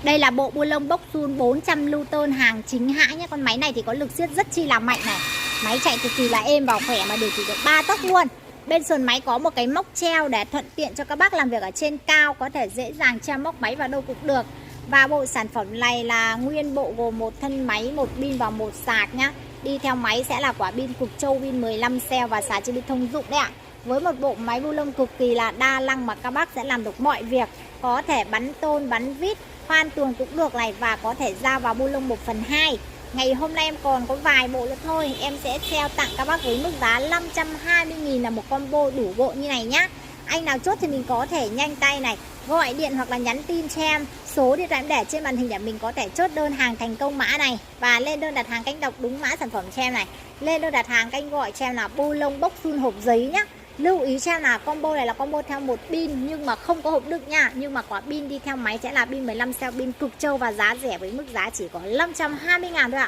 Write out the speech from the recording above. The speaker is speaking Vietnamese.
Đây là bộ bu lông Boxul 400 Newton hàng chính hãng nhé. Con máy này thì có lực siết rất chi là mạnh này. Máy chạy cực kỳ là êm và khỏe mà điều chỉnh được 3 tốc luôn. Bên sườn máy có một cái móc treo để thuận tiện cho các bác làm việc ở trên cao, có thể dễ dàng treo móc máy vào đâu cũng được. Và bộ sản phẩm này là nguyên bộ gồm một thân máy, một pin và một sạc nhá. Đi theo máy sẽ là quả pin Cực Châu pin 15 cell và sạc pin thông dụng đấy ạ. Với một bộ máy bu lông cực kỳ là đa năng mà các bác sẽ làm được mọi việc. Có thể bắn tôn, bắn vít, khoan tường cũng được này, và có thể ra vào bu lông 1/2. Ngày hôm nay em còn có vài bộ nữa thôi. Em sẽ sale tặng các bác với mức giá 520.000 là một combo đủ bộ như này nhá. Anh nào chốt thì mình có thể nhanh tay này, gọi điện hoặc là nhắn tin cho em. Số điện thoại em để trên màn hình để mình có thể chốt đơn hàng thành công mã này. Và lên đơn đặt hàng canh đọc đúng mã sản phẩm cho em này. Lên đơn đặt hàng canh gọi cho em là bu lông Boxul hộp giấy nhá. Lưu ý cho em là combo này là combo theo một pin nhưng mà không có hộp đựng nha. Nhưng mà quả pin đi theo máy sẽ là pin 15 cell, pin Cực Châu và giá rẻ với mức giá chỉ có 520.000 thôi ạ.